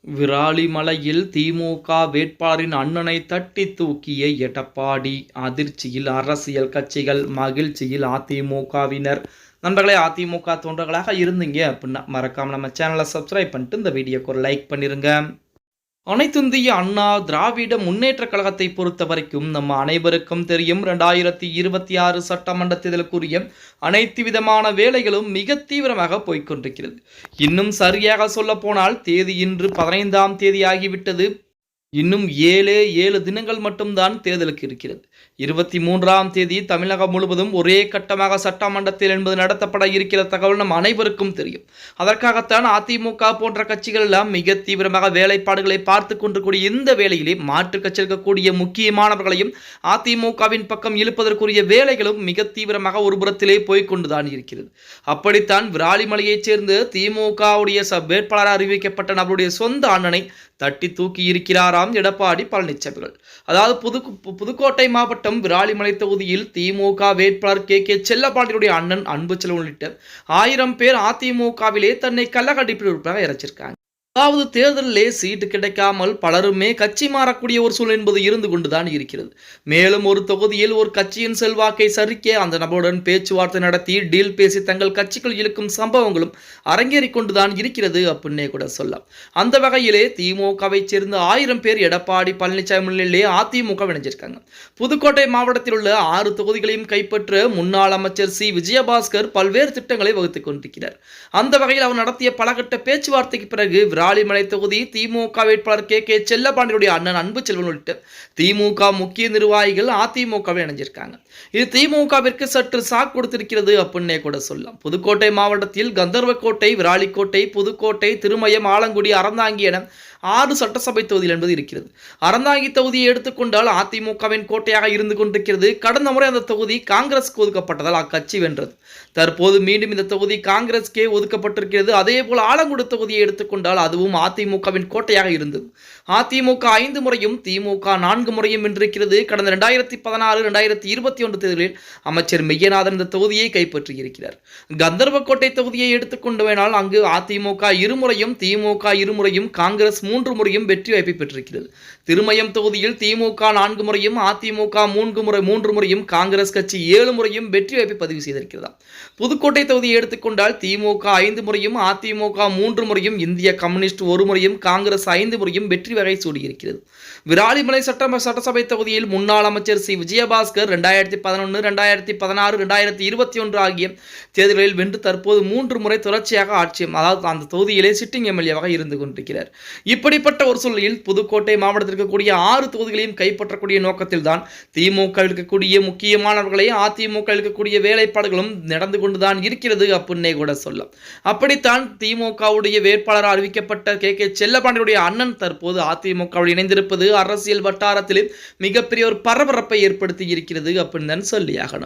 விராலிமலையில் திமுக வேட்பாளரின் அண்ணனை தட்டி தூக்கிய எடப்பாடி அதிர்ச்சியில் அரசியல் கட்சிகள், மகிழ்ச்சியில் அதிமுகவினர். நண்பர்களே, அதிமுக தொண்டர்களாக இருந்தீங்க அப்படின்னா மறக்காம நம்ம சேனலை சப்ஸ்கிரைப் பண்ணிட்டு இந்த வீடியோக்கு ஒரு லைக் பண்ணிருங்க. அனைத்திந்திய அண்ணா திராவிட முன்னேற்ற கழகத்தை பொறுத்த வரைக்கும் நம்ம அனைவருக்கும் தெரியும், 2026 சட்டமன்ற தேர்தலுக்குரிய அனைத்து விதமான வேலைகளும் மிக தீவிரமாக போய்கொண்டிருக்கிறது. இன்னும் சரியாக சொல்ல போனால் தேதி இன்று 15ஆம் தேதி ஆகிவிட்டது. இன்னும் 7 தினங்கள் மட்டும்தான் தேர்தலுக்கு இருக்கிறது. 23ஆம் தேதி தமிழகம் முழுவதும் ஒரே கட்டமாக சட்டமன்றத்தில் என்பது நடத்தப்பட இருக்கிற தகவல் நம் அனைவருக்கும் தெரியும். அதற்காகத்தான் அதிமுக போன்ற கட்சிகள் எல்லாம் மிக தீவிரமாக வேலைப்பாடுகளை பார்த்து கொண்டிருக்கூடிய இந்த வேளையிலே மாற்று கட்சி இருக்கக்கூடிய முக்கியமானவர்களையும் அதிமுகவின் பக்கம் இழுப்பதற்குரிய வேலைகளும் மிக தீவிரமாக ஒரு புறத்திலே போய்கொண்டுதான் இருக்கிறது. அப்படித்தான் விராலிமலையைச் சேர்ந்து திமுகவுடைய வேட்பாளராக அறிவிக்கப்பட்ட நபருடைய சொந்த அண்ணனை தட்டி தூக்கி இருக்கிறாராம் எடப்பாடி பழனிசாமி. அதாவது புதுக்கோட்டை மாவட்டம் விராலிமலை தொகுதியில் திமுக வேட்பாளர் கே செல்லப்பாண்டியுடைய அண்ணன் அன்புச்செல்வன் உள்ளிட்ட 1000 பேர் அதிமுகவிலே தன்னை கள்ளக்கடிப்பில் உறுப்பினராக இறைச்சிருக்காங்க. அதாவது தேர்தலிலே சீட்டு கிடைக்காமல் பலருமே கட்சி மாறக்கூடிய ஒரு சூழல் என்பது இருந்து கொண்டுதான் இருக்கிறது. மேலும் ஒரு தொகுதியில் ஒரு கட்சியின் செல்வாக்கை சரிக்க அந்த நபருடன் பேச்சுவார்த்தை நடத்தி டீல் பேசி தங்கள் கட்சிக்குள் இழுக்கும் சம்பவங்களும் அரங்கேறி கொண்டுதான் இருக்கிறது அப்படின்னே கூட சொல்லலாம். அந்த வகையிலே திமுகவை சேர்ந்த 1000 பேர் எடப்பாடி பழனிசாமி முன்னிலையிலே அதிமுக இணைஞ்சிருக்காங்க. புதுக்கோட்டை மாவட்டத்தில் உள்ள 6 தொகுதிகளையும் கைப்பற்ற முன்னாள் அமைச்சர் சி விஜயபாஸ்கர் பல்வேறு திட்டங்களை வகுத்துக் கொண்டிருக்கிறார். அந்த வகையில் அவர் நடத்திய பலகட்ட பேச்சுவார்த்தைக்கு பிறகு விராலிமலை தொகுதி திமுக வேட்பாளர் கே செல்லப்பாண்டியுடைய அண்ணன் அன்புச்செல்வன் உள்ளிட்ட திமுக முக்கிய நிர்வாகிகள் அதிமுகவில் இணைஞ்சிருக்காங்க. இது திமுகவிற்கு சற்று சாக்கு கொடுத்திருக்கிறது அப்படின்னே கூட சொல்லலாம். புதுக்கோட்டை மாவட்டத்தில் கந்தர்வக்கோட்டை, விராலிக்கோட்டை, புதுக்கோட்டை, திருமயம், ஆலங்குடி, அறந்தாங்கி என 6 சட்டசபை தொகுதிகள் என்பது இருக்கிறது. அறந்தாங்கி தொகுதியை எடுத்துக்கொண்டால் அதிமுகவின் கோட்டையாக இருந்து கொண்டிருக்கிறது. கடந்த முறை அந்த தொகுதி காங்கிரஸ்க்கு ஒதுக்கப்பட்டதால் அக்கட்சி வென்றது. தற்போது மீண்டும் இந்த தொகுதி காங்கிரஸ்கே ஒதுக்கப்பட்டிருக்கிறது. அதே போல் ஆலங்குடி தொகுதியை எடுத்துக்கொண்டால் அதுவும் அதிமுகவின் கோட்டையாக இருந்தது. அதிமுக 5 முறையும் திமுக 4 முறையும் வென்றிருக்கிறது. கடந்த 2016, 2021 தேர்தலில் அமைச்சர் மெய்யநாதன் இந்த தொகுதியை கைப்பற்றியிருக்கிறார். கந்தர்வக்கோட்டை தொகுதியை எடுத்துக்கொண்டுவேனால் அங்கு அதிமுக 2 முறையும், திமுக 2 முறையும், காங்கிரஸ் 3 முறையும் வெற்றி வாய்ப்பை பெற்றிருக்கிறது. திருமயம் தொகுதியில் திமுக 4 முறையும், அதிமுக 3 முறையும், காங்கிரஸ் கட்சி 7 முறையும் வெற்றி வாய்ப்பை பதிவு செய்திருக்கிறதா. புதுக்கோட்டை தொகுதியை எடுத்துக்கொண்டால் திமுக 5 முறையும், அதிமுக 3 முறையும், இந்திய கம்யூனிஸ்ட் 1 முறையும், காங்கிரஸ் 5 முறையும் வெற்றி வகை சூடியிருக்கிறது. விராலிமலை சட்டசபை தொகுதியில் முன்னாள் அமைச்சர் சி விஜயபாஸ்கர் 2011, 2016, 2021 ஆகிய தேர்தல்களில் வென்று தற்போது 3 முறை தொடர்ச்சியாக அதாவது அந்த தொகுதியிலே சிட்டிங் எம்எல்ஏவாக இருந்து கொண்டிருக்கிறார். இப்படிப்பட்ட ஒரு சூழலில் புதுக்கோட்டை மாவட்டத்தில் இருக்கக்கூடிய 6 தொகுதிகளையும் கைப்பற்றக்கூடிய நோக்கத்தில் தான் திமுக இருக்கக்கூடிய முக்கியமானவர்களை அதிமுக இருக்கக்கூடிய வேலைப்பாடுகளும் நடந்து கொண்டுதான் இருக்கிறது அப்படின்னே கூட சொல்லலாம். அப்படித்தான் திமுகவுடைய வேட்பாளர் அறிவிக்கப்பட்ட கே செல்லப்பாண்டியுடைய அண்ணன் தற்போது அதிமுகவில் இணைந்திருப்பது அரசியல் வட்டாரத்தில் மிகப்பெரிய ஒரு பரபரப்பை ஏற்படுத்தி இருக்கிறது அப்படின்னு தான் சொல்லியாகணும்.